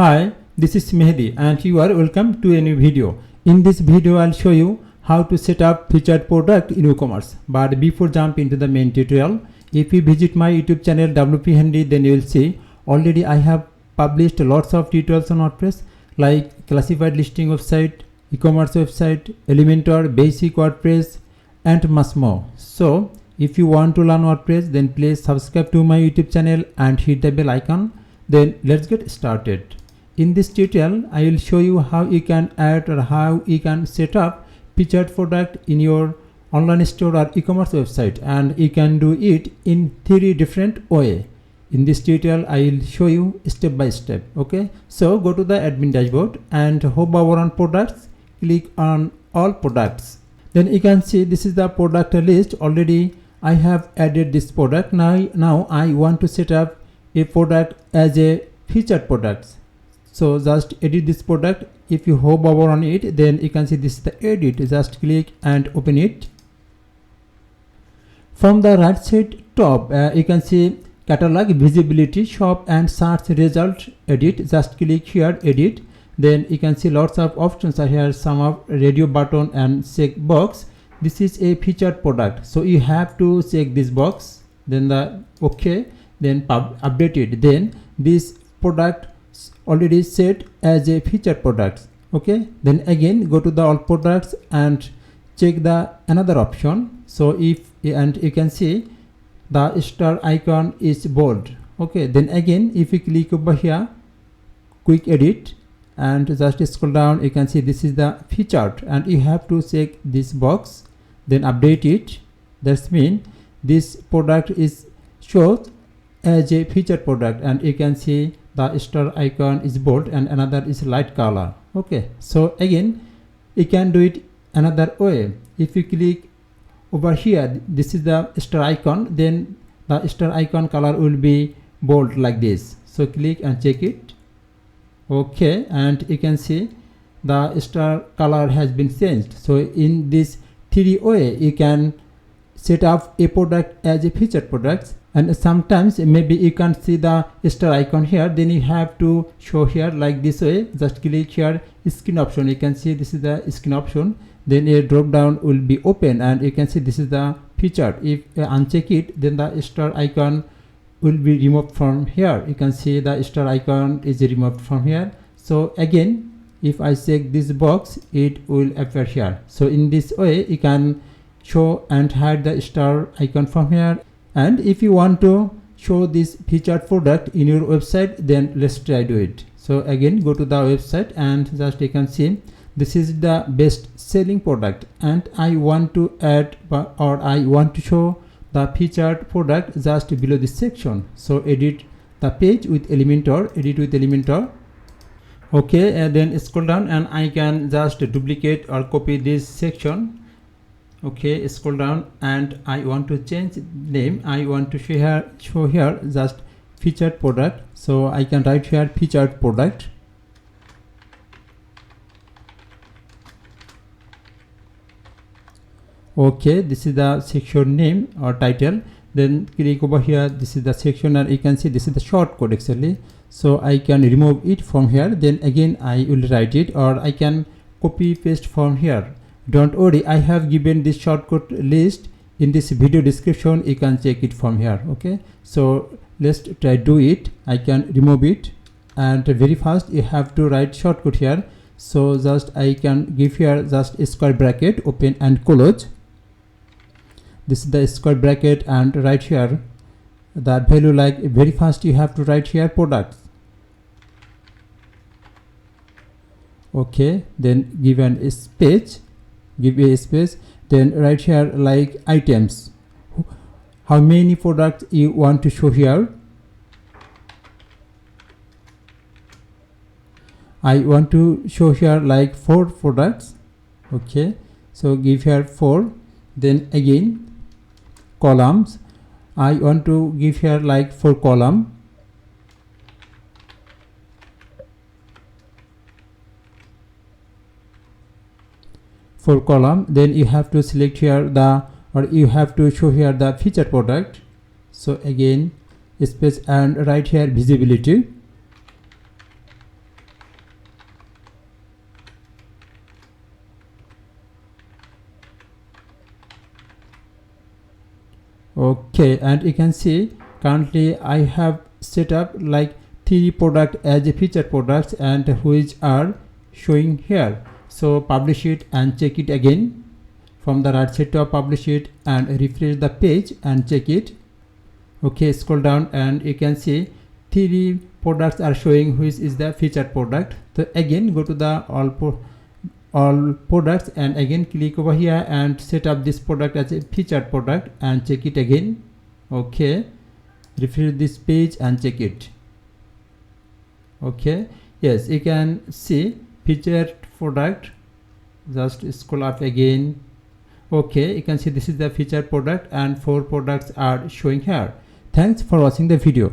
Hi, this is Mehdi and you are welcome to a new video. In this video I'll show you how to set up featured product in WooCommerce. But before jump into the main tutorial, if you visit my YouTube channel WP Handy, then you will see already I have published lots of tutorials on WordPress like classified listing website, e-commerce website, Elementor, basic WordPress and much more. So if you want to learn WordPress, then please subscribe to my YouTube channel and hit the bell icon. Then let's get started. In this tutorial, I will show you how you can add or how you can set up featured product in your online store or e-commerce website, and you can do it in 3 different ways. In this tutorial, I will show you step by step. Okay, so go to the admin dashboard and hover on products, click on all products. Then you can see this is the product list. Already I have added this product. Now I want to set up a product as a featured product. So just edit this product. If you hover on it, then you can see this is the edit. Just click and open it. From the right side top, you can see catalog, visibility, shop and search result, edit. Just click here, edit. Then you can see lots of options are here, some of radio button and check box. This is a featured product, so you have to check this box, then the okay, then update it. Then this product already set as a featured product. Okay, then again go to the all products and check the another option. So if and you can see the star icon is bold. Okay, then again if you click over here, quick edit and just scroll down, you can see this is the featured and you have to check this box, then update it. That means this product is shown as a featured product and you can see the star icon is bold and another is light color. Okay, so again you can do it another way. If you click over here, this is the star icon, then the star icon color will be bold like this. So click and check it. Okay, and you can see the star color has been changed. So in this 3 way you can set up a product as a featured product. And sometimes maybe you can't see the star icon here, then you have to show here like this way. Just click here screen option, you can see this is the screen option, then a drop down will be open and you can see this is the featured. If you uncheck it, then the star icon will be removed from here. You can see the star icon is removed from here. So again if I check this box, it will appear here. So in this way you can show and hide the star icon from here. And if you want to show this featured product in your website, then let's try do it. So again go to the website and just you can see this is the best selling product and I want to add or I want to show the featured product just below this section. So edit the page with Elementor, edit with Elementor. Okay, and then scroll down and I can just duplicate or copy this section. Okay, scroll down and I want to change name. I want to show here just featured product. So I can write here featured product. Okay, this is the section name or title. Then click over here, this is the section and you can see this is the shortcode actually. So I can remove it from here, then again I will write it, or I can copy paste from here. Don't worry, I have given this shortcut list in this video description. You can check it from here. Okay, so let's try do it. I can remove it and very fast you have to write shortcut here. So just I can give here just a square bracket, open and close. This is the square bracket and right here the value, like very fast you have to write here products. Okay, then give a space, then right here like items, how many products you want to show here. I want to show here like 4 products. Okay, so give here 4, then again columns, I want to give here like 4 column. Then you have to select here you have to show here the featured product. So again space and right here visibility. Okay, and you can see currently I have set up like 3 product as a featured products and which are showing here. So publish it and check it again. From the right side to publish it and refresh the page and check it. Okay, scroll down and you can see 3 products are showing which is the featured product. So again go to the all products and again click over here and set up this product as a featured product and check it again. Okay, refresh this page and check it. Okay, yes, you can see featured product. Just scroll up again. Okay, you can see this is the featured product and 4 products are showing here. Thanks for watching the video.